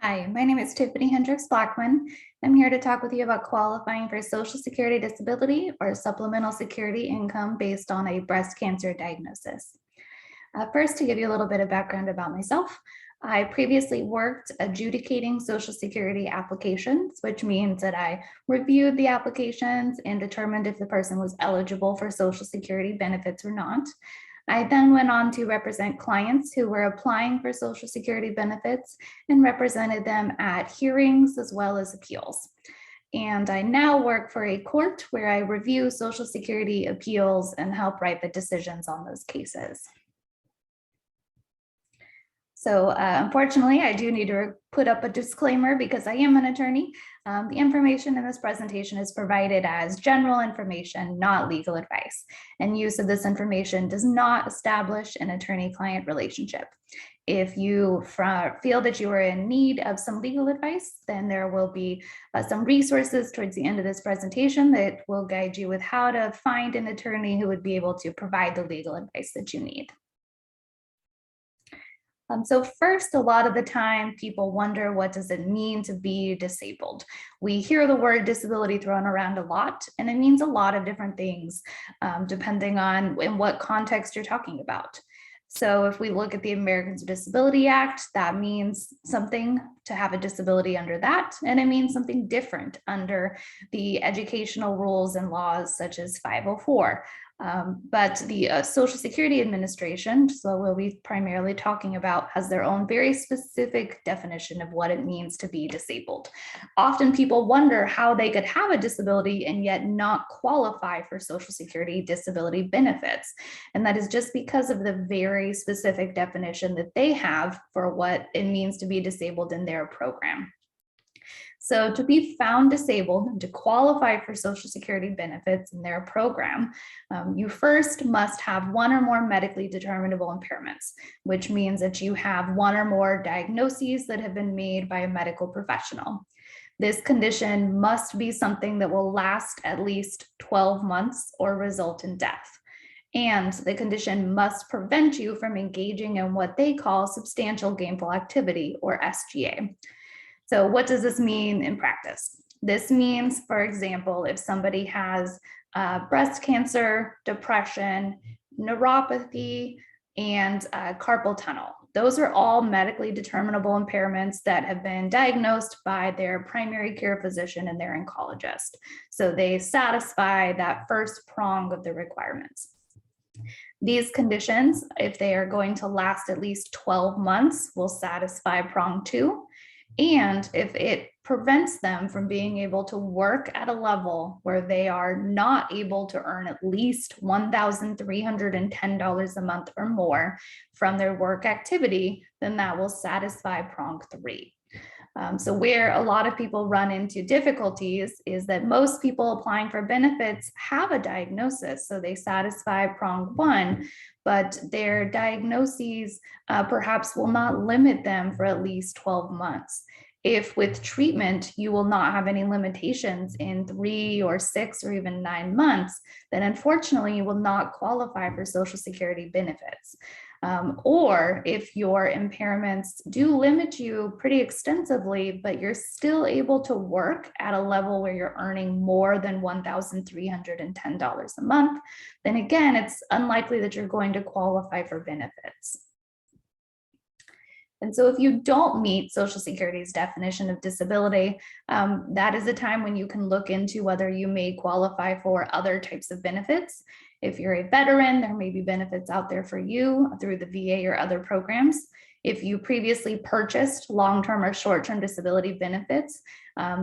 Hi, my name is Tiffany Hendricks Blackman. I'm here to talk with you about qualifying for Social Security disability or supplemental security income based on a breast cancer diagnosis. First, to give you a little bit of background about myself, I previously worked adjudicating Social Security applications, which means that I reviewed the applications and determined if the person was eligible for Social Security benefits or not. I then went on to represent clients who were applying for Social Security benefits and represented them at hearings as well as appeals. And I now work for a court where I review Social Security appeals and help write the decisions on those cases. So unfortunately, I do need to put up a disclaimer because I am an attorney. The information in this presentation is provided as general information, not legal advice. And use of this information does not establish an attorney-client relationship. If you feel that you are in need of some legal advice, then there will be some resources towards the end of this presentation that will guide you with how to find an attorney who would be able to provide the legal advice that you need. So first, a lot of the time people wonder, what does it mean to be disabled? We hear the word disability thrown around a lot, and it means a lot of different things, depending on in what context you're talking about. So if we look at the Americans with Disability Act, that means something to have a disability under that, and it means something different under the educational rules and laws such as 504. But the Social Security Administration, so we'll be primarily talking about, has their own very specific definition of what it means to be disabled. Often people wonder how they could have a disability and yet not qualify for Social Security disability benefits. And that is just because of the very specific definition that they have for what it means to be disabled in their program. So to be found disabled and to qualify for Social Security benefits in their program, you first must have one or more medically determinable impairments, which means that you have one or more diagnoses that have been made by a medical professional. This condition must be something that will last at least 12 months or result in death. And the condition must prevent you from engaging in what they call substantial gainful activity, or SGA. So what does this mean in practice? This means, for example, if somebody has breast cancer, depression, neuropathy, and carpal tunnel. Those are all medically determinable impairments that have been diagnosed by their primary care physician and their oncologist. So they satisfy that first prong of the requirements. These conditions, if they are going to last at least 12 months, will satisfy prong 2. And if it prevents them from being able to work at a level where they are not able to earn at least $1,310 a month or more from their work activity, then that will satisfy prong 3. So where a lot of people run into difficulties is that most people applying for benefits have a diagnosis, so they satisfy prong 1, but their diagnoses perhaps will not limit them for at least 12 months. If with treatment, you will not have any limitations in 3 or 6 or even 9 months, then unfortunately you will not qualify for Social Security benefits. Or if your impairments do limit you pretty extensively, but you're still able to work at a level where you're earning more than $1,310 a month, then again, it's unlikely that you're going to qualify for benefits. And so if you don't meet Social Security's definition of disability, that is a time when you can look into whether you may qualify for other types of benefits. If you're a veteran, there may be benefits out there for you through the VA or other programs. If you previously purchased long-term or short-term disability benefits,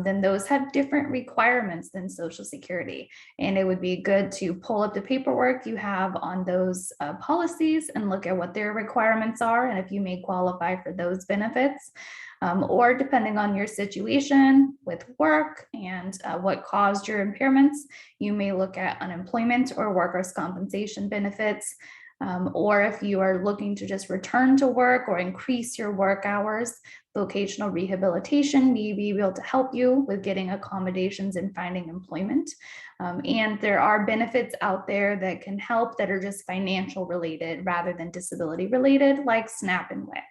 then those have different requirements than Social Security. And it would be good to pull up the paperwork you have on those policies and look at what their requirements are and if you may qualify for those benefits. Or depending on your situation with work and what caused your impairments, you may look at unemployment or workers' compensation benefits. Or if you are looking to just return to work or increase your work hours, vocational rehabilitation may be able to help you with getting accommodations and finding employment. And there are benefits out there that can help that are just financial related rather than disability related, like SNAP and WIC.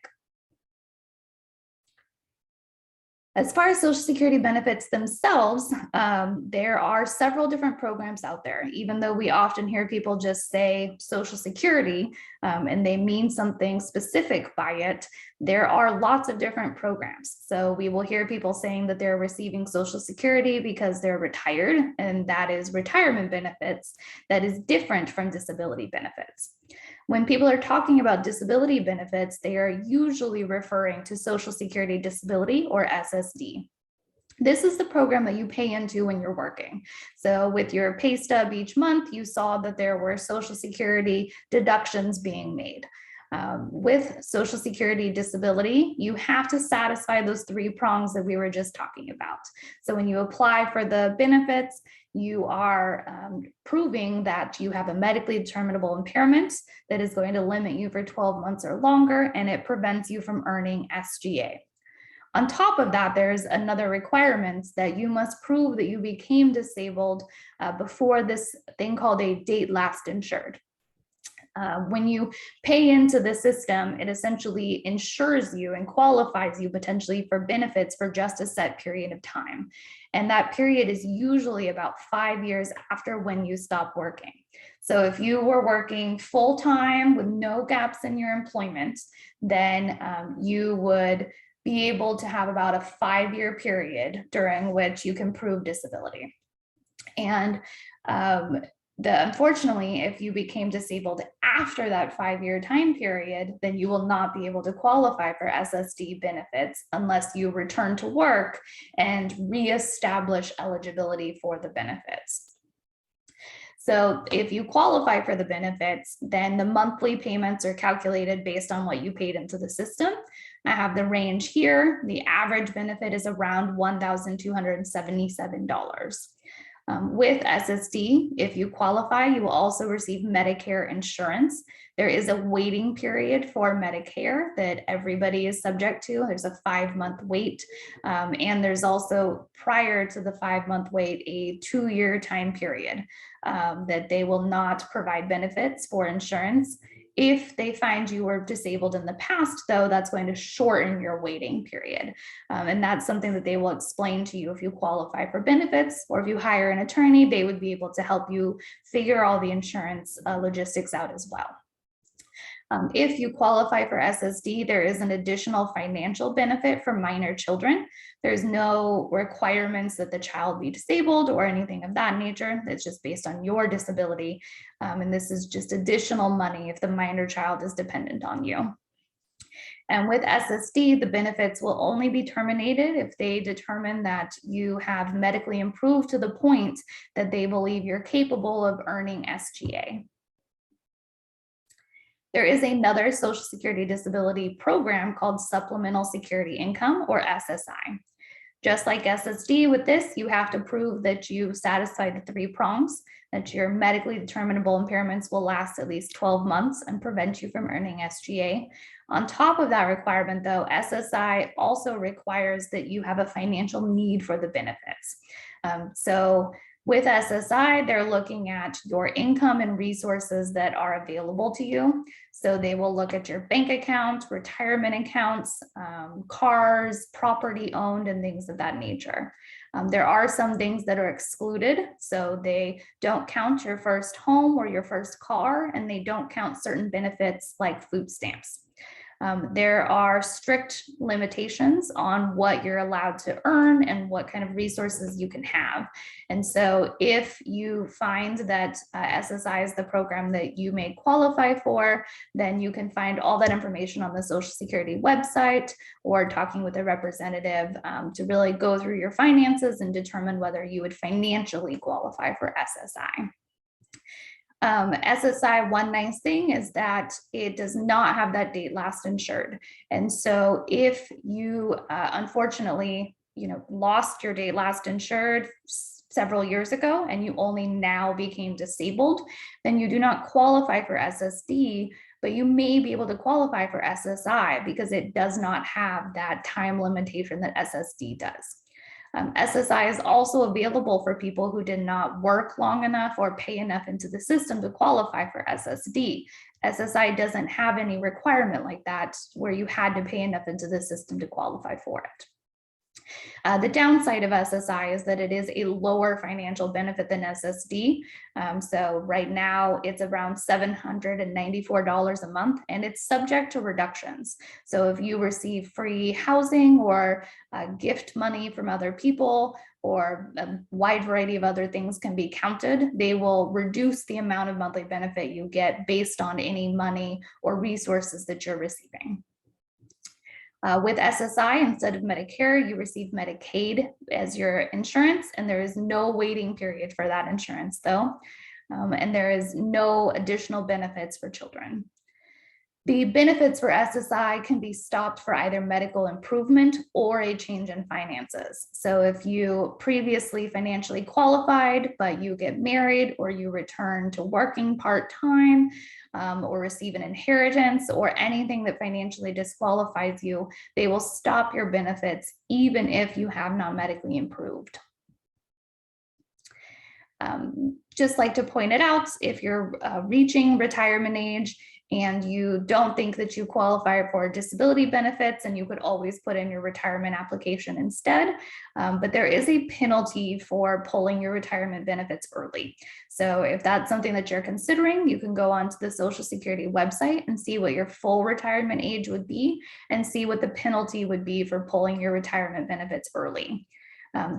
As far as Social Security benefits themselves, there are several different programs out there. Even though we often hear people just say Social Security and they mean something specific by it, there are lots of different programs. So we will hear people saying that they're receiving Social Security because they're retired, and that is retirement benefits that is different from disability benefits. When people are talking about disability benefits, they are usually referring to Social Security Disability, or SSD. This is the program that you pay into when you're working. So with your pay stub each month, you saw that there were Social Security deductions being made. With Social Security Disability, you have to satisfy those 3 prongs that we were just talking about. So when you apply for the benefits, you are proving that you have a medically determinable impairment that is going to limit you for 12 months or longer, and it prevents you from earning SGA. On top of that, there's another requirement that you must prove that you became disabled before this thing called a date last insured. When you pay into the system, it essentially insures you and qualifies you potentially for benefits for just a set period of time. And that period is usually about 5 years after when you stop working. So if you were working full time with no gaps in your employment, then you would be able to have about a 5-year period during which you can prove disability. And unfortunately, if you became disabled after that 5-year time period, then you will not be able to qualify for SSD benefits unless you return to work and reestablish eligibility for the benefits. So if you qualify for the benefits, then the monthly payments are calculated based on what you paid into the system. I have the range here. The average benefit is around $1,277. With SSD, if you qualify, you will also receive Medicare insurance. There is a waiting period for Medicare that everybody is subject to. There's a 5-month wait. And there's also, prior to the 5-month wait, a 2-year time period that they will not provide benefits for insurance. If they find you were disabled in the past, though, that's going to shorten your waiting period. And that's something that they will explain to you if you qualify for benefits, or if you hire an attorney, they would be able to help you figure all the insurance logistics out as well. If you qualify for SSD, there is an additional financial benefit for minor children. There's no requirements that the child be disabled or anything of that nature. It's just based on your disability. And this is just additional money if the minor child is dependent on you. And with SSD, the benefits will only be terminated if they determine that you have medically improved to the point that they believe you're capable of earning SGA. There is another Social Security disability program called Supplemental Security Income, or SSI. Just like SSD, with this, you have to prove that you satisfy the 3 prongs, that your medically determinable impairments will last at least 12 months and prevent you from earning SGA. On top of that requirement, though, SSI also requires that you have a financial need for the benefits. So with SSI, they're looking at your income and resources that are available to you. So they will look at your bank account, retirement accounts, cars, property owned, and things of that nature. There are some things that are excluded. So they don't count your first home or your first car, and they don't count certain benefits like food stamps. There are strict limitations on what you're allowed to earn and what kind of resources you can have. And so if you find that SSI is the program that you may qualify for, then you can find all that information on the Social Security website, or talking with a representative to really go through your finances and determine whether you would financially qualify for SSI. SSI, one nice thing is that it does not have that date last insured. And so if you unfortunately, lost your date last insured several years ago and you only now became disabled, then you do not qualify for SSD, but you may be able to qualify for SSI because it does not have that time limitation that SSD does. SSI is also available for people who did not work long enough or pay enough into the system to qualify for SSD. SSI doesn't have any requirement like that where you had to pay enough into the system to qualify for it. The downside of SSI is that it is a lower financial benefit than SSD. So right now it's around $794 a month, and it's subject to reductions. So if you receive free housing or gift money from other people, or a wide variety of other things can be counted, they will reduce the amount of monthly benefit you get based on any money or resources that you're receiving. With SSI, instead of Medicare, you receive Medicaid as your insurance, and there is no waiting period for that insurance though. And there is no additional benefits for children. The benefits for SSI can be stopped for either medical improvement or a change in finances. So if you previously financially qualified, but you get married or you return to working part-time, or receive an inheritance or anything that financially disqualifies you, they will stop your benefits even if you have not medically improved. Just like to point it out, if you're reaching retirement age and you don't think that you qualify for disability benefits, and you could always put in your retirement application instead. But there is a penalty for pulling your retirement benefits early. So if that's something that you're considering, you can go onto the Social Security website and see what your full retirement age would be and see what the penalty would be for pulling your retirement benefits early.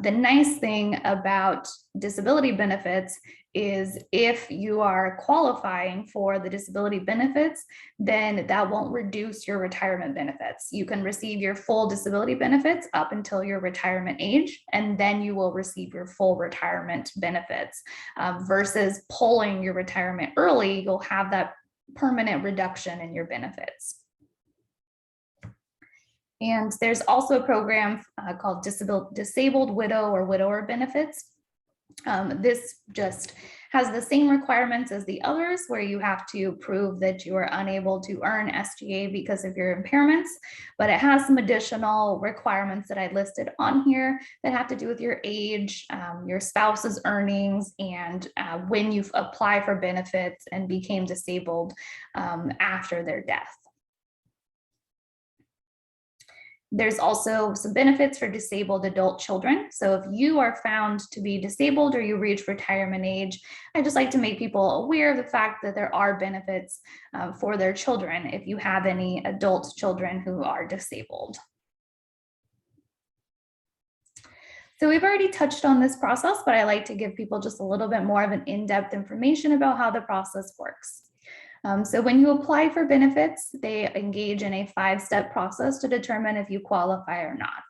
The nice thing about disability benefits is if you are qualifying for the disability benefits, then that won't reduce your retirement benefits. You can receive your full disability benefits up until your retirement age, and then you will receive your full retirement benefits. Versus pulling your retirement early, you'll have that permanent reduction in your benefits. And there's also a program called Disabled Widow or Widower Benefits. This just has the same requirements as the others, where you have to prove that you are unable to earn SGA because of your impairments, but it has some additional requirements that I listed on here that have to do with your age, your spouse's earnings, and when you apply for benefits and became disabled after their death. There's also some benefits for disabled adult children. So if you are found to be disabled or you reach retirement age, I just like to make people aware of the fact that there are benefits for their children if you have any adult children who are disabled. So we've already touched on this process, but I like to give people just a little bit more of an in-depth information about how the process works. So when you apply for benefits, they engage in a 5-step process to determine if you qualify or not.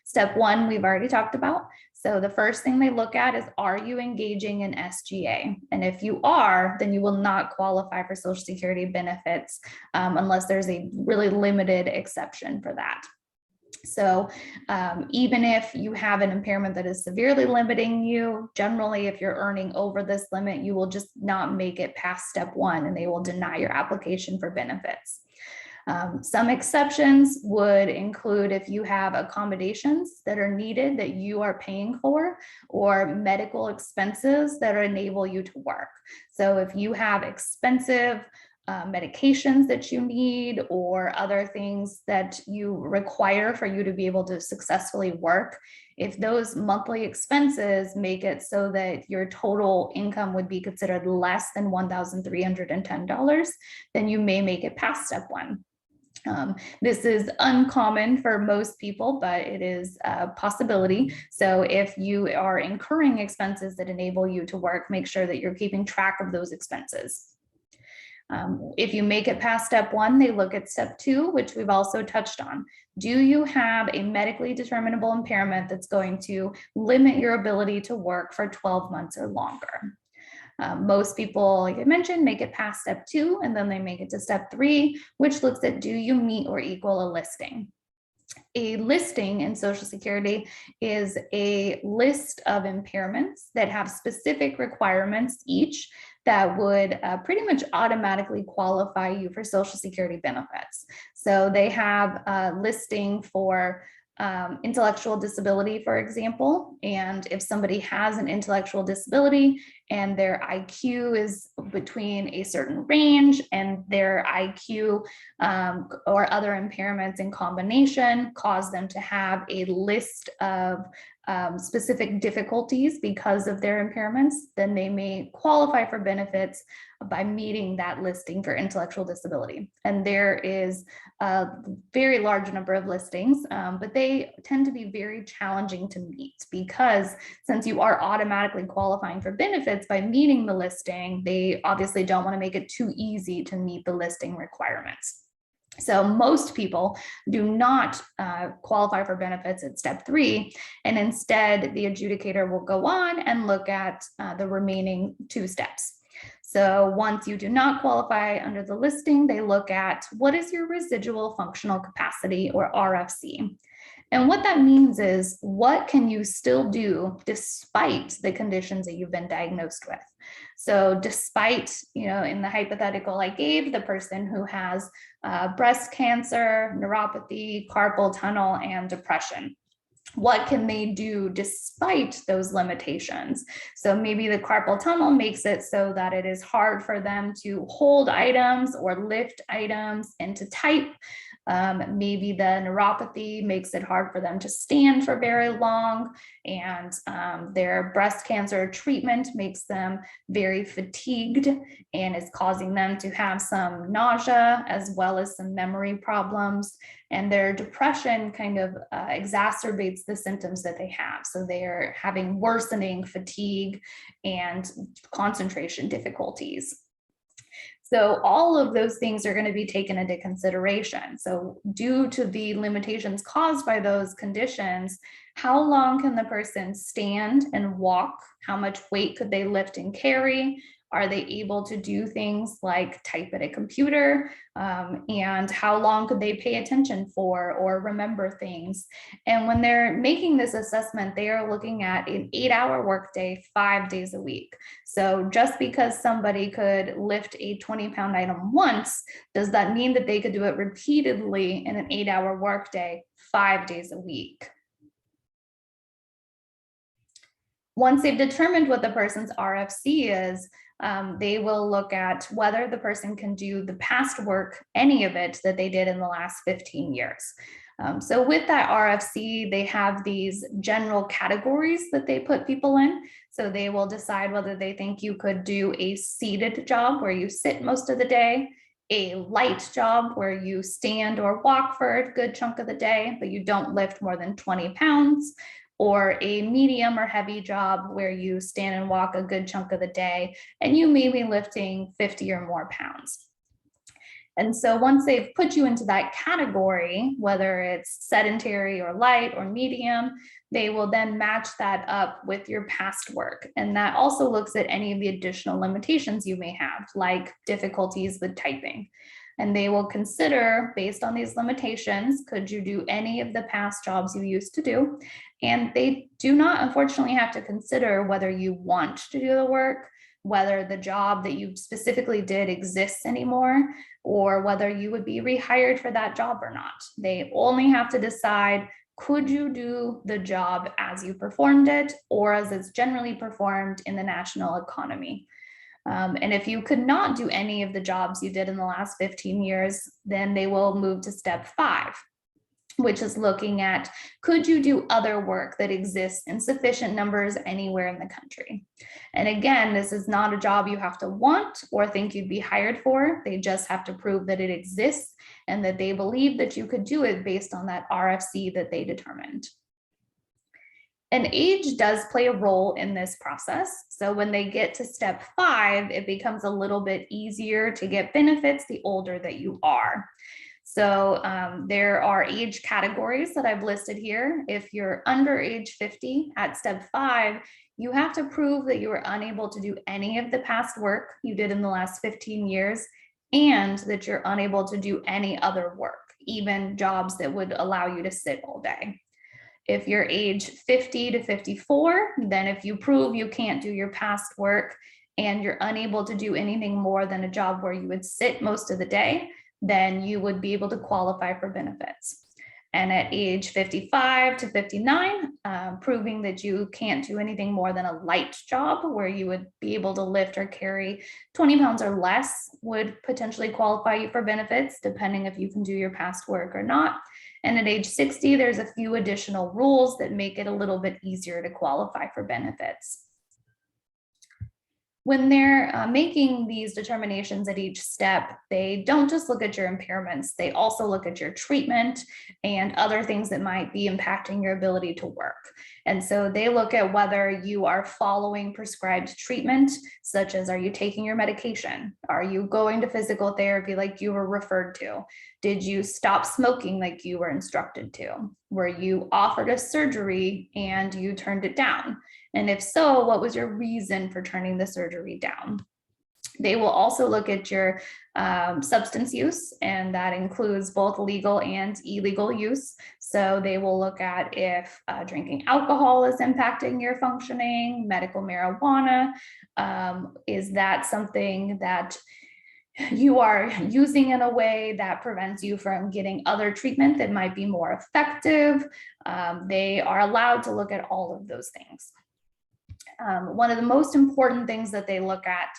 Step 1, we've already talked about. So the first thing they look at is, are you engaging in SGA? And if you are, then you will not qualify for Social Security benefits unless there's a really limited exception for that. So even if you have an impairment that is severely limiting you, generally, if you're earning over this limit, you will just not make it past step 1 and they will deny your application for benefits. Some exceptions would include if you have accommodations that are needed that you are paying for, or medical expenses that enable you to work. So if you have expensive medications that you need, or other things that you require for you to be able to successfully work, if those monthly expenses make it so that your total income would be considered less than $1,310, then you may make it past step 1. This is uncommon for most people, but it is a possibility. So if you are incurring expenses that enable you to work, make sure that you're keeping track of those expenses. If you make it past step 1, they look at step 2, which we've also touched on. Do you have a medically determinable impairment that's going to limit your ability to work for 12 months or longer? Most people, like I mentioned, make it past step 2, and then they make it to step 3, which looks at, do you meet or equal a listing? A listing in Social Security is a list of impairments that have specific requirements each that would pretty much automatically qualify you for Social Security benefits. So they have a listing for intellectual disability, for example. And if somebody has an intellectual disability and their IQ is between a certain range and their IQ or other impairments in combination cause them to have a list of specific difficulties because of their impairments, then they may qualify for benefits by meeting that listing for intellectual disability. And there is a very large number of listings, but they tend to be very challenging to meet because since you are automatically qualifying for benefits by meeting the listing, they obviously don't want to make it too easy to meet the listing requirements. So most people do not qualify for benefits at step 3, and instead the adjudicator will go on and look at the remaining 2 steps. So once you do not qualify under the listing, they look at what is your residual functional capacity, or RFC. And what that means is, what can you still do despite the conditions that you've been diagnosed with? So despite, in the hypothetical I gave, the person who has breast cancer, neuropathy, carpal tunnel, and depression, what can they do despite those limitations? So maybe the carpal tunnel makes it so that it is hard for them to hold items or lift items and to type. Maybe the neuropathy makes it hard for them to stand for very long, and their breast cancer treatment makes them very fatigued and is causing them to have some nausea as well as some memory problems. And their depression kind of exacerbates the symptoms that they have. So they're having worsening fatigue and concentration difficulties. So all of those things are going to be taken into consideration. So due to the limitations caused by those conditions, how long can the person stand and walk? How much weight could they lift and carry? Are they able to do things like type at a computer? And how long could they pay attention for or remember things? And when they're making this assessment, they are looking at an 8-hour workday, 5 days a week. So just because somebody could lift a 20-pound item once, does that mean that they could do it repeatedly in an 8-hour workday, 5 days a week? Once they've determined what the person's RFC is, they will look at whether the person can do the past work, any of it that they did in the last 15 years. So with that RFC, they have these general categories that they put people in. So they will decide whether they think you could do a seated job where you sit most of the day, a light job where you stand or walk for a good chunk of the day, but you don't lift more than 20 pounds, or a medium or heavy job where you stand and walk a good chunk of the day and you may be lifting 50 or more pounds. And so once they've put you into that category, whether it's sedentary or light or medium, they will then match that up with your past work. And that also looks at any of the additional limitations you may have, like difficulties with typing. And they will consider, based on these limitations, could you do any of the past jobs you used to do? And they do not, unfortunately, have to consider whether you want to do the work, whether the job that you specifically did exists anymore, or whether you would be rehired for that job or not. They only have to decide, could you do the job as you performed it or as it's generally performed in the national economy? And if you could not do any of the jobs you did in the last 15 years, then they will move to step 5, which is looking at, could you do other work that exists in sufficient numbers anywhere in the country? And again, this is not a job you have to want or think you'd be hired for. They just have to prove that it exists and that they believe that you could do it based on that RFC that they determined. And age does play a role in this process. So when they get to step 5, it becomes a little bit easier to get benefits the older that you are. So there are age categories that I've listed here. If you're under age 50 at step 5, you have to prove that you were unable to do any of the past work you did in the last 15 years and that you're unable to do any other work, even jobs that would allow you to sit all day. If you're age 50 to 54, then if you prove you can't do your past work and you're unable to do anything more than a job where you would sit most of the day, then you would be able to qualify for benefits. And at age 55 to 59, proving that you can't do anything more than a light job where you would be able to lift or carry 20 pounds or less would potentially qualify you for benefits, depending if you can do your past work or not. And at age 60, there's a few additional rules that make it a little bit easier to qualify for benefits. When they're making these determinations at each step, they don't just look at your impairments, they also look at your treatment and other things that might be impacting your ability to work. And so they look at whether you are following prescribed treatment, such as, are you taking your medication? Are you going to physical therapy like you were referred to? Did you stop smoking like you were instructed to? Were you offered a surgery and you turned it down? And if so, what was your reason for turning the surgery down? They will also look at your substance use, and that includes both legal and illegal use. So they will look at if drinking alcohol is impacting your functioning, medical marijuana. Is that something that you are using in a way that prevents you from getting other treatment that might be more effective? They are allowed to look at all of those things. One of the most important things that they look at,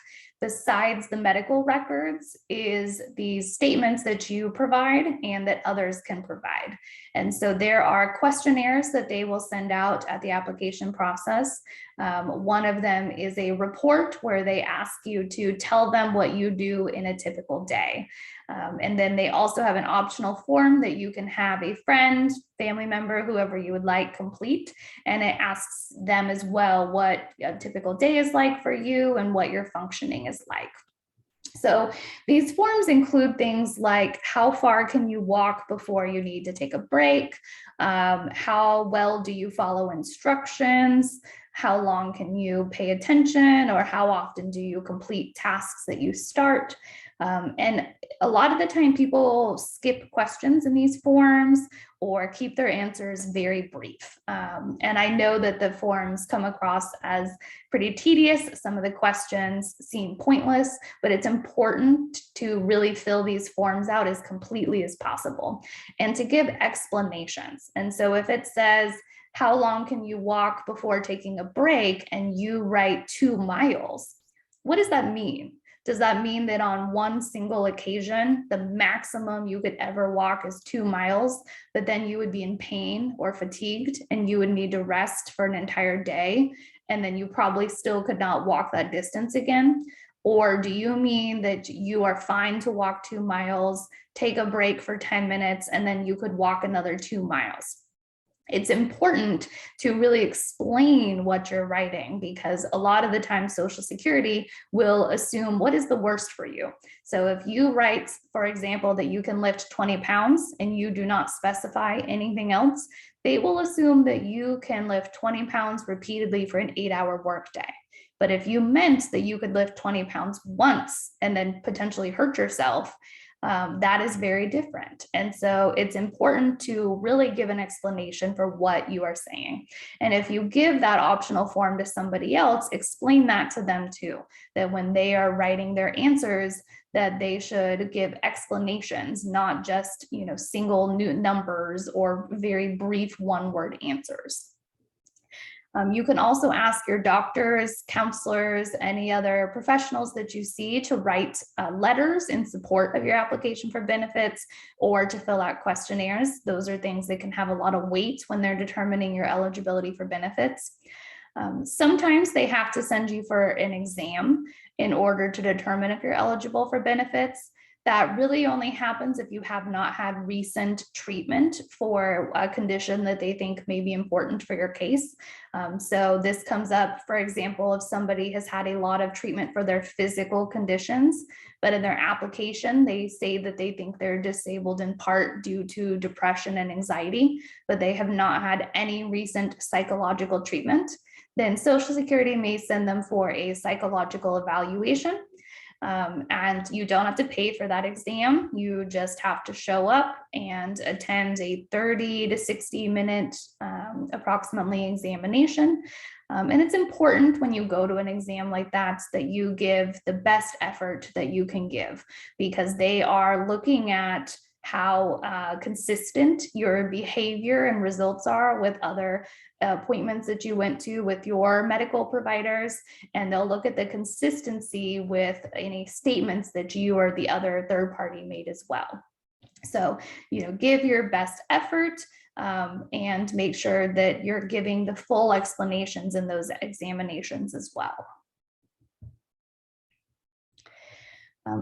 besides the medical records, is these statements that you provide and that others can provide. And so there are questionnaires that they will send out at the application process. One of them is a report where they ask you to tell them what you do in a typical day. And then they also have an optional form that you can have a friend, family member, whoever you would like complete. And it asks them as well what a typical day is like for you and what your functioning is like. So these forms include things like how far can you walk before you need to take a break? How well do you follow instructions? How long can you pay attention, or how often do you complete tasks that you start? And a lot of the time people skip questions in these forms or keep their answers very brief. And I know that the forms come across as pretty tedious. Some of the questions seem pointless, but it's important to really fill these forms out as completely as possible and to give explanations. And so if it says, how long can you walk before taking a break, and you write 2 miles, what does that mean? Does that mean that on one single occasion, the maximum you could ever walk is 2 miles, but then you would be in pain or fatigued and you would need to rest for an entire day, and then you probably still could not walk that distance again? Or do you mean that you are fine to walk 2 miles, take a break for 10 minutes, and then you could walk another 2 miles? It's important to really explain what you're writing, because a lot of the time Social Security will assume what is the worst for you. So if you write, for example, that you can lift 20 pounds and you do not specify anything else, they will assume that you can lift 20 pounds repeatedly for an 8-hour workday. But if you meant that you could lift 20 pounds once and then potentially hurt yourself, that is very different. And so it's important to really give an explanation for what you are saying. And if you give that optional form to somebody else, explain that to them too, that when they are writing their answers, that they should give explanations, not just, single new numbers or very brief one-word answers. You can also ask your doctors, counselors, any other professionals that you see to write letters in support of your application for benefits, or to fill out questionnaires. Those are things that can have a lot of weight when they're determining your eligibility for benefits. Sometimes they have to send you for an exam in order to determine if you're eligible for benefits. That really only happens if you have not had recent treatment for a condition that they think may be important for your case. So this comes up, for example, if somebody has had a lot of treatment for their physical conditions, but in their application, they say that they think they're disabled in part due to depression and anxiety, but they have not had any recent psychological treatment, then Social Security may send them for a psychological evaluation. And you don't have to pay for that exam. You just have to show up and attend a 30 to 60 minute approximately examination. And it's important when you go to an exam like that you give the best effort that you can give, because they are looking at how consistent your behavior and results are with other appointments that you went to with your medical providers, and they'll look at the consistency with any statements that you or the other third party made as well. So, give your best effort and make sure that you're giving the full explanations in those examinations as well.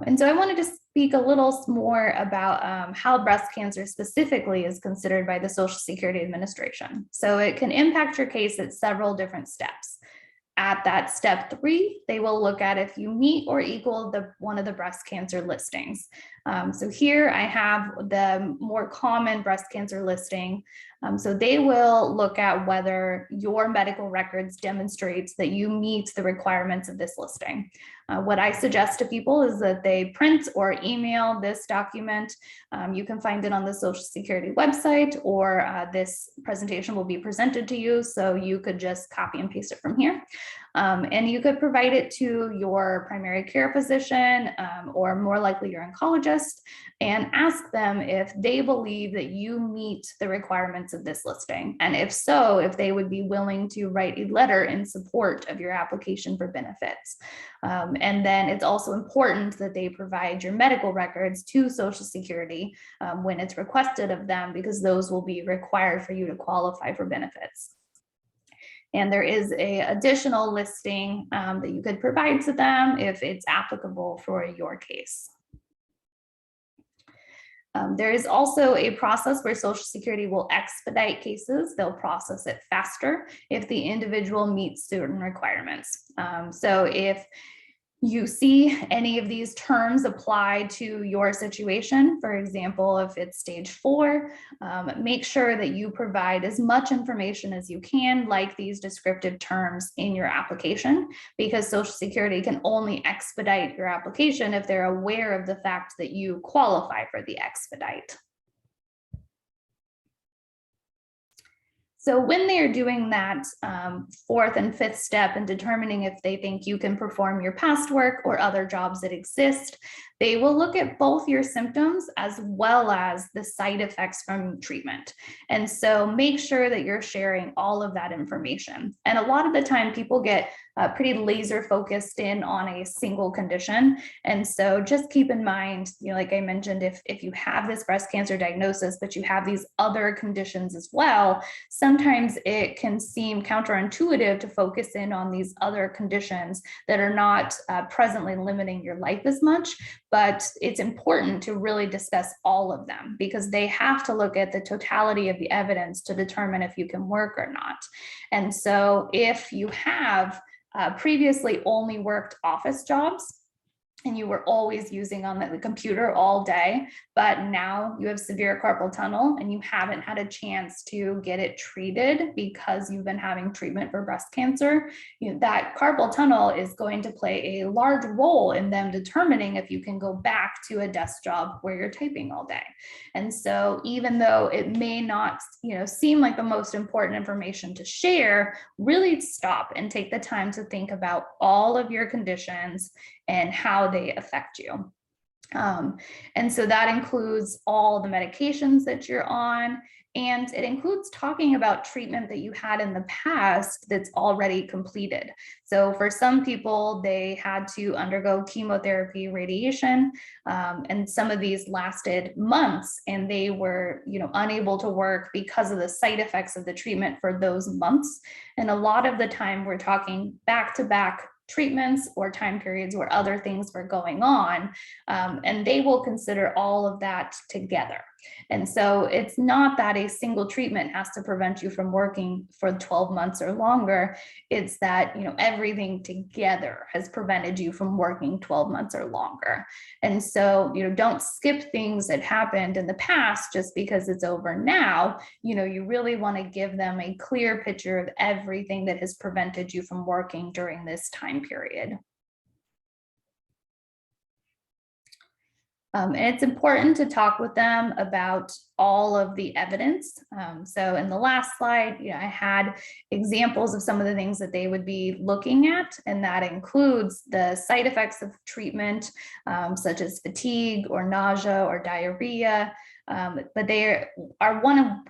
And so I wanted to speak a little more about how breast cancer specifically is considered by the Social Security Administration. So it can impact your case at several different steps. At that step 3, they will look at if you meet or equal one of the breast cancer listings. So here I have the more common breast cancer listing. So they will look at whether your medical records demonstrates that you meet the requirements of this listing. What I suggest to people is that they print or email this document. You can find it on the Social Security website, or this presentation will be presented to you, so you could just copy and paste it from here. And you could provide it to your primary care physician, or more likely your oncologist, and ask them if they believe that you meet the requirements of this listing. And if so, if they would be willing to write a letter in support of your application for benefits. And then it's also important that they provide your medical records to Social Security when it's requested of them, because those will be required for you to qualify for benefits. And there is an additional listing that you could provide to them if it's applicable for your case. There is also a process where Social Security will expedite cases. They'll process it faster if the individual meets certain requirements. So if you see any of these terms apply to your situation, for example, if it's stage 4, make sure that you provide as much information as you can, like these descriptive terms, in your application, because Social Security can only expedite your application if they're aware of the fact that you qualify for the expedite. So when they're doing that 4th and 5th step and determining if they think you can perform your past work or other jobs that exist, they will look at both your symptoms as well as the side effects from treatment. And so make sure that you're sharing all of that information. And a lot of the time people get pretty laser focused in on a single condition. And so just keep in mind, like I mentioned, if you have this breast cancer diagnosis, but you have these other conditions as well, sometimes it can seem counterintuitive to focus in on these other conditions that are not presently limiting your life as much. But it's important to really discuss all of them, because they have to look at the totality of the evidence to determine if you can work or not. And so if you have previously only worked office jobs, and you were always using on the computer all day, but now you have severe carpal tunnel and you haven't had a chance to get it treated because you've been having treatment for breast cancer, that carpal tunnel is going to play a large role in them determining if you can go back to a desk job where you're typing all day. And so even though it may not, seem like the most important information to share, really stop and take the time to think about all of your conditions and how they affect you. And so that includes all the medications that you're on, and it includes talking about treatment that you had in the past that's already completed. So for some people, they had to undergo chemotherapy, radiation, and some of these lasted months, and they were, unable to work because of the side effects of the treatment for those months. And a lot of the time we're talking back-to-back treatments or time periods where other things were going on, and they will consider all of that together. And so it's not that a single treatment has to prevent you from working for 12 months or longer. It's that, everything together has prevented you from working 12 months or longer. And so, don't skip things that happened in the past just because it's over now. You really want to give them a clear picture of everything that has prevented you from working during this time period. And it's important to talk with them about all of the evidence. So in the last slide, I had examples of some of the things that they would be looking at, and that includes the side effects of treatment, such as fatigue or nausea or diarrhea. But they are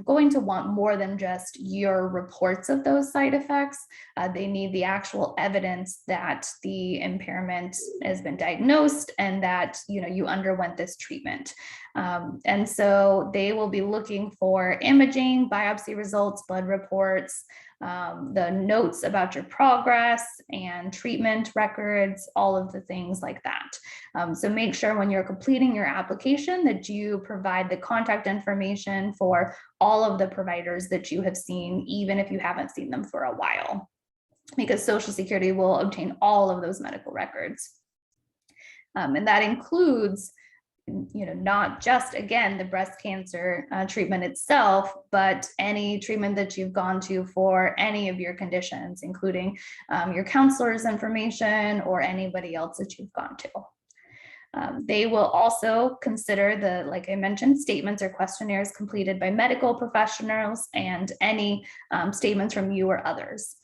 going to want more than just your reports of those side effects. They need the actual evidence that the impairment has been diagnosed and that you underwent this treatment. And so they will be looking for imaging, biopsy results, blood reports, the notes about your progress and treatment records, all of the things like that. So make sure when you're completing your application that you provide the contact information for all of the providers that you have seen, even if you haven't seen them for a while, because Social Security will obtain all of those medical records. And that includes not just, again, the breast cancer treatment itself, but any treatment that you've gone to for any of your conditions, including your counselor's information or anybody else that you've gone to. They will also consider like I mentioned, statements or questionnaires completed by medical professionals and any statements from you or others.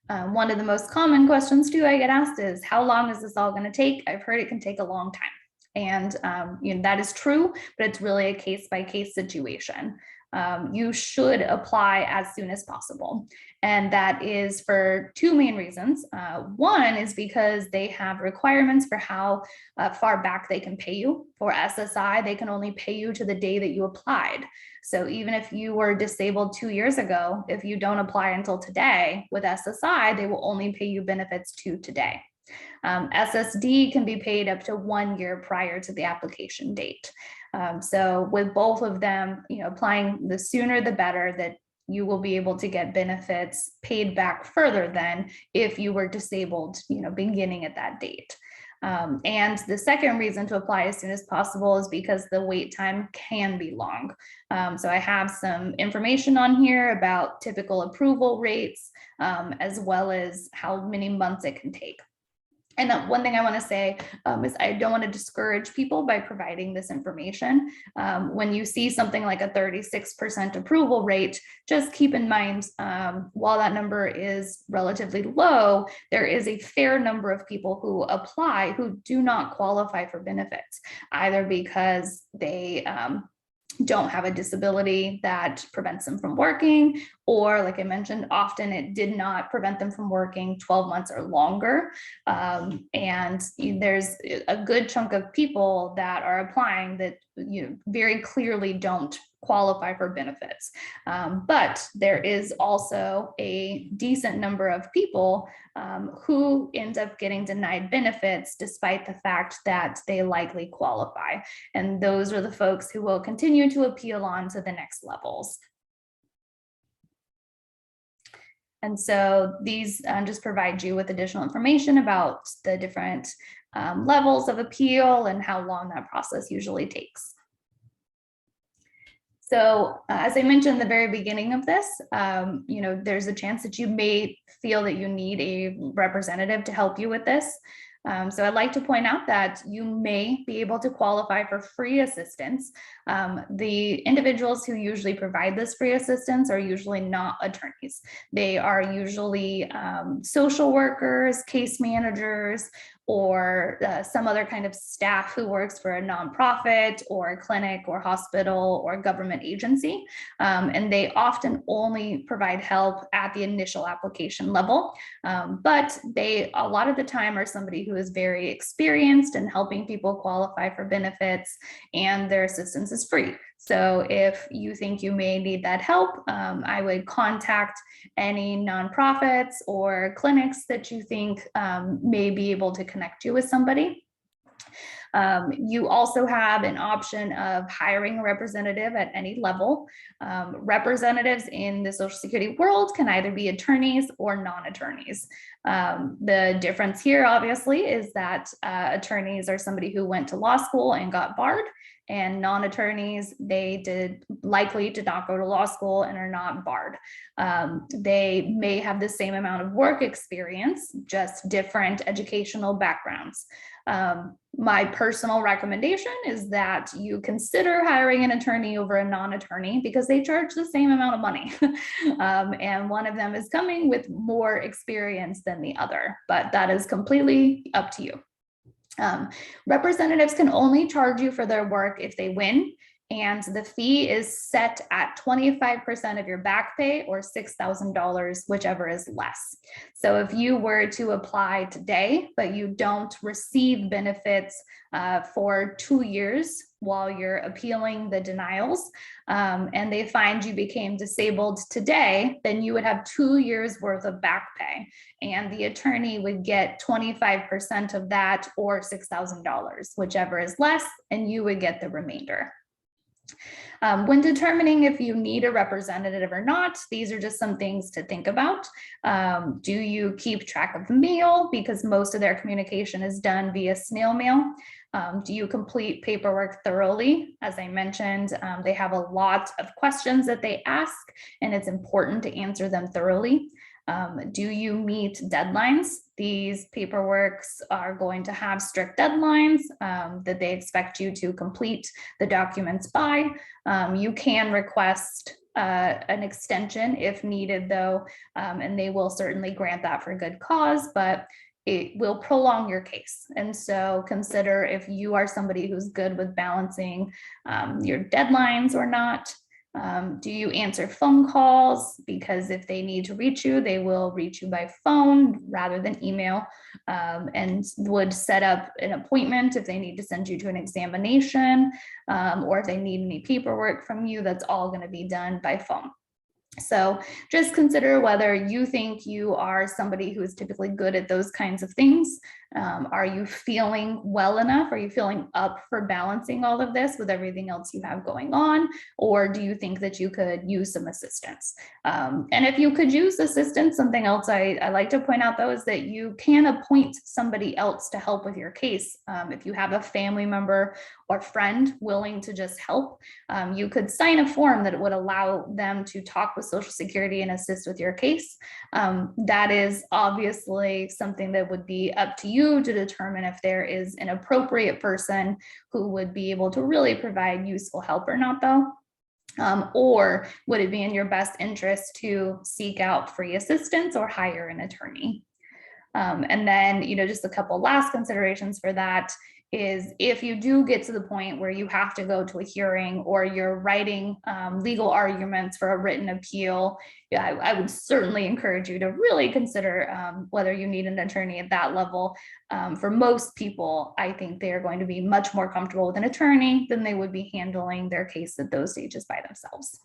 One of the most common questions too I get asked is, how long is this all going to take? I've heard it can take a long time. And that is true, but it's really a case-by-case situation. You should apply as soon as possible. And that is for two main reasons. One is because they have requirements for how far back they can pay you. For SSI, they can only pay you to the day that you applied. So even if you were disabled 2 years ago, if you don't apply until today with SSI, they will only pay you benefits to today. SSD can be paid up to 1 year prior to the application date. So with both of them, applying the sooner the better, that you will be able to get benefits paid back further than if you were disabled, beginning at that date. And the second reason to apply as soon as possible is because the wait time can be long. So I have some information on here about typical approval rates, as well as how many months it can take. And one thing I want to say is I don't want to discourage people by providing this information. When you see something like a 36% approval rate, just keep in mind, while that number is relatively low, there is a fair number of people who apply who do not qualify for benefits, either because they don't have a disability that prevents them from working, or like I mentioned, often it did not prevent them from working 12 months or longer. And there's a good chunk of people that are applying that very clearly don't qualify for benefits. But there is also a decent number of people who end up getting denied benefits despite the fact that they likely qualify. And those are the folks who will continue to appeal on to the next levels. And so these just provide you with additional information about the different levels of appeal and how long that process usually takes. So as I mentioned in the very beginning of this, there's a chance that you may feel that you need a representative to help you with this. So I'd like to point out that you may be able to qualify for free assistance. The individuals who usually provide this free assistance are usually not attorneys. They are usually social workers, case managers, or some other kind of staff who works for a nonprofit or a clinic or hospital or government agency. And they often only provide help at the initial application level. But they, a lot of the time, are somebody who is very experienced in helping people qualify for benefits, and their assistance is free. So if you think you may need that help, I would contact any nonprofits or clinics that you think may be able to connect you with somebody. You also have an option of hiring a representative at any level. Representatives in the Social Security world can either be attorneys or non-attorneys. The difference here, obviously, is that attorneys are somebody who went to law school and got barred, and non-attorneys, they likely did not go to law school and are not barred. They may have the same amount of work experience, just different educational backgrounds. My personal recommendation is that you consider hiring an attorney over a non-attorney because they charge the same amount of money. And one of them is coming with more experience than the other, but that is completely up to you. Representatives can only charge you for their work if they win, and the fee is set at 25% of your back pay or $6,000, whichever is less. So if you were to apply today, but you don't receive benefits for 2 years while you're appealing the denials, and they find you became disabled today, then you would have 2 years worth of back pay, and the attorney would get 25% of that or $6,000, whichever is less, and you would get the remainder. When determining if you need a representative or not, these are just some things to think about. Do you keep track of the mail? Because most of their communication is done via snail mail. Do you complete paperwork thoroughly? As I mentioned, they have a lot of questions that they ask, and it's important to answer them thoroughly. Do you meet deadlines? These paperworks are going to have strict deadlines that they expect you to complete the documents by. You can request an extension if needed, though, and they will certainly grant that for good cause, but it will prolong your case. And so consider if you are somebody who's good with balancing your deadlines or not. Do you answer phone calls? Because if they need to reach you, they will reach you by phone rather than email, and would set up an appointment if they need to send you to an examination, or if they need any paperwork from you. That's all going to be done by phone. So just consider whether you think you are somebody who is typically good at those kinds of things. Are you feeling well enough? Are you feeling up for balancing all of this with everything else you have going on? Or do you think that you could use some assistance? And if you could use assistance, something else I like to point out, though, is that you can appoint somebody else to help with your case. If you have a family member or friend willing to just help, you could sign a form that would allow them to talk with Social Security and assist with your case. That is obviously something that would be up to you to determine if there is an appropriate person who would be able to really provide useful help or not, though. Or would it be in your best interest to seek out free assistance or hire an attorney? And then, just a couple last considerations for that is if you do get to the point where you have to go to a hearing or you're writing legal arguments for a written appeal, I would certainly encourage you to really consider whether you need an attorney at that level. For most people, I think they are going to be much more comfortable with an attorney than they would be handling their case at those stages by themselves.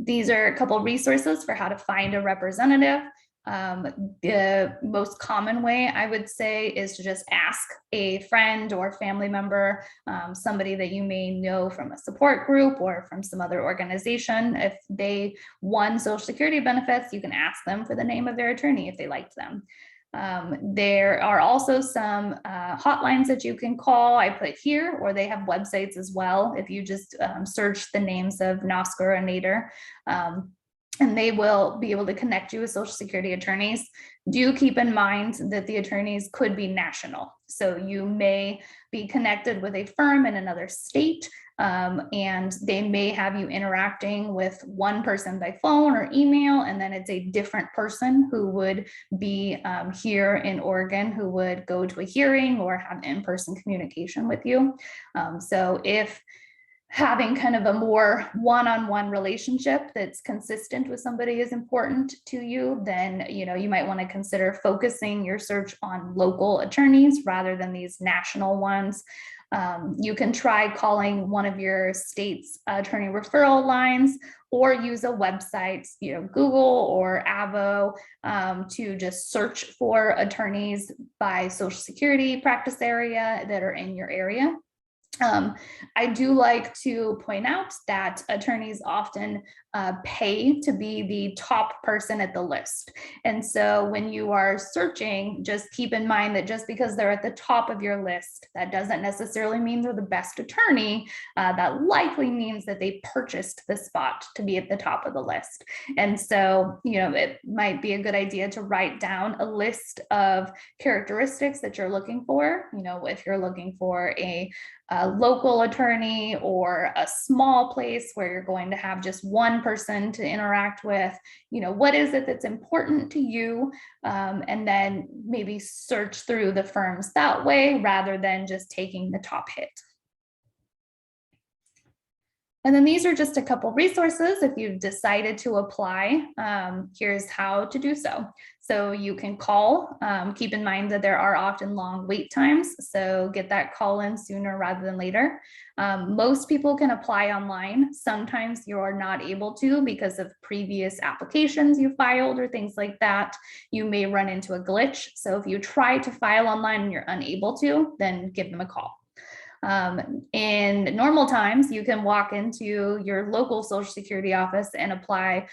These are a couple resources for how to find a representative. The most common way I would say is to just ask a friend or family member, somebody that you may know from a support group or from some other organization. If they won Social Security benefits, you can ask them for the name of their attorney if they liked them. There are also some hotlines that you can call. I put here, or they have websites as well. If you just search the names of NOSCR and NADER, and they will be able to connect you with Social Security attorneys. Do keep in mind that the attorneys could be national. So you may be connected with a firm in another state, and they may have you interacting with one person by phone or email, and then it's a different person who would be here in Oregon who would go to a hearing or have in-person communication with you. So if having kind of a more one-on-one relationship that's consistent with somebody is important to you, then you might want to consider focusing your search on local attorneys rather than these national ones. You can try calling one of your state's attorney referral lines, or use a website, Google or Avo, to just search for attorneys by Social Security practice area that are in your area. I do like to point out that attorneys often pay to be the top person at the list. And so when you are searching, just keep in mind that just because they're at the top of your list, that doesn't necessarily mean they're the best attorney. That likely means that they purchased the spot to be at the top of the list. And so, it might be a good idea to write down a list of characteristics that you're looking for. If you're looking for a local attorney or a small place where you're going to have just one person to interact with, what is it that's important to you? And then maybe search through the firms that way rather than just taking the top hit. And then these are just a couple resources if you've decided to apply. Here's how to do so. So you can call. Keep in mind that there are often long wait times, so get that call in sooner rather than later. Most people can apply online. Sometimes you're not able to because of previous applications you filed or things like that. You may run into a glitch. So if you try to file online and you're unable to, then give them a call. In normal times, you can walk into your local Social Security office and apply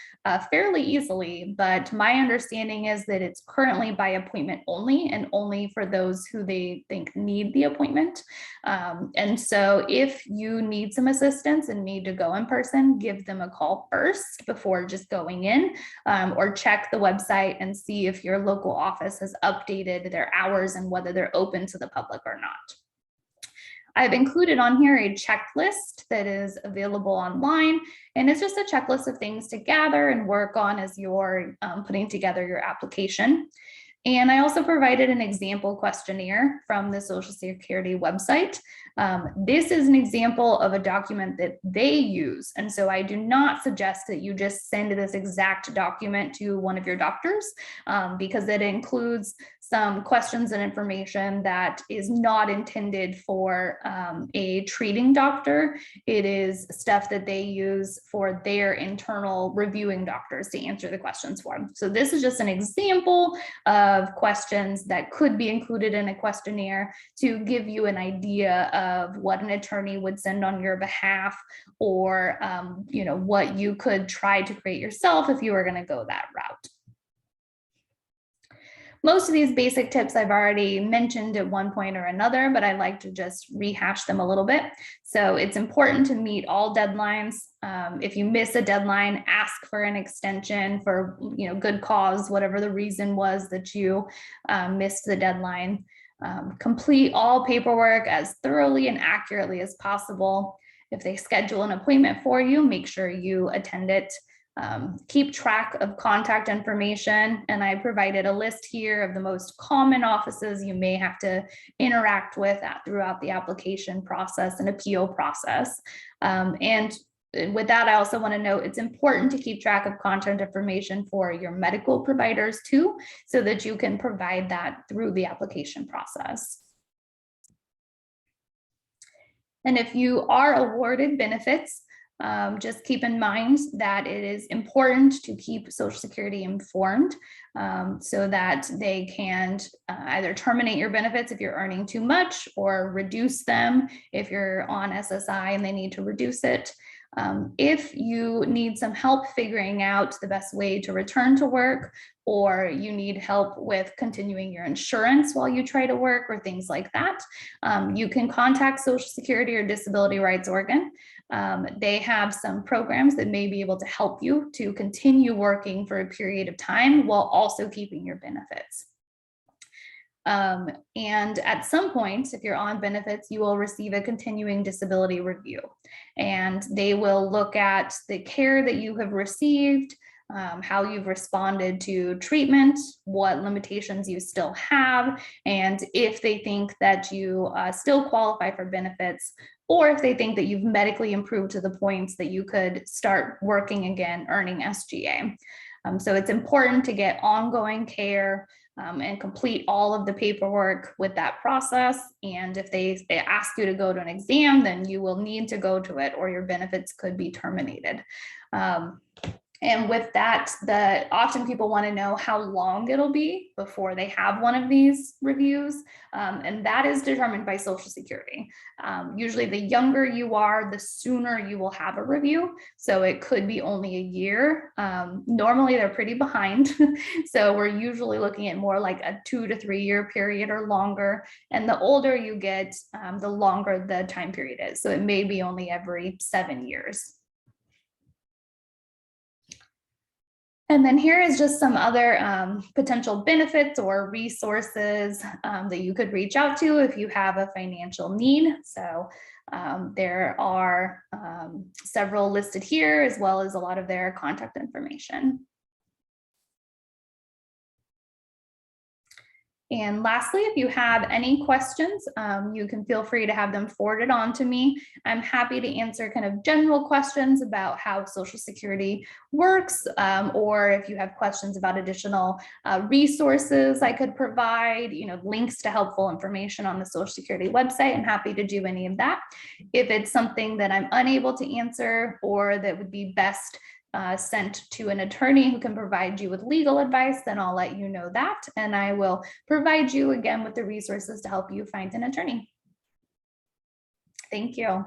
fairly easily, but my understanding is that it's currently by appointment only and only for those who they think need the appointment. And so if you need some assistance and need to go in person, give them a call first before just going in, or check the website and see if your local office has updated their hours and whether they're open to the public or not. I've included on here a checklist that is available online, and it's just a checklist of things to gather and work on as you're putting together your application. And I also provided an example questionnaire from the Social Security website. This is an example of a document that they use. And so I do not suggest that you just send this exact document to one of your doctors because it includes some questions and information that is not intended for a treating doctor. It is stuff that they use for their internal reviewing doctors to answer the questions for them. So this is just an example of questions that could be included in a questionnaire to give you an idea of what an attorney would send on your behalf, or what you could try to create yourself if you were going to go that route. Most of these basic tips I've already mentioned at one point or another, but I like to just rehash them a little bit. So it's important to meet all deadlines. If you miss a deadline, ask for an extension for good cause, whatever the reason was that you missed the deadline. Complete all paperwork as thoroughly and accurately as possible. If they schedule an appointment for you, make sure you attend it. Keep track of contact information, and I provided a list here of the most common offices you may have to interact with throughout the application process and appeal process. And with that, I also want to note it's important to keep track of contact information for your medical providers too, so that you can provide that through the application process. And if you are awarded benefits, just keep in mind that it is important to keep Social Security informed so that they can either terminate your benefits if you're earning too much, or reduce them if you're on SSI and they need to reduce it. If you need some help figuring out the best way to return to work, or you need help with continuing your insurance while you try to work or things like that, you can contact Social Security or Disability Rights Oregon. They have some programs that may be able to help you to continue working for a period of time while also keeping your benefits. And at some point, if you're on benefits, you will receive a continuing disability review, and they will look at the care that you have received, how you've responded to treatment, what limitations you still have, and if they think that you still qualify for benefits, or if they think that you've medically improved to the points that you could start working again, earning SGA. So it's important to get ongoing care and complete all of the paperwork with that process. And if they ask you to go to an exam, then you will need to go to it, or your benefits could be terminated. And with that, often people want to know how long it'll be before they have one of these reviews. And that is determined by Social Security. Usually the younger you are, the sooner you will have a review. So it could be only a year. Normally they're pretty behind. So we're usually looking at more like a 2 to 3 year period or longer. And the older you get, the longer the time period is. So it may be only every 7 years. And then here is just some other potential benefits or resources that you could reach out to if you have a financial need. So there are several listed here, as well as a lot of their contact information. And lastly, if you have any questions, you can feel free to have them forwarded on to me. I'm happy to answer kind of general questions about how Social Security works, or if you have questions about additional resources I could provide, links to helpful information on the Social Security website. I'm happy to do any of that. If it's something that I'm unable to answer or that would be best sent to an attorney who can provide you with legal advice, then I'll let you know that. And I will provide you again with the resources to help you find an attorney. Thank you.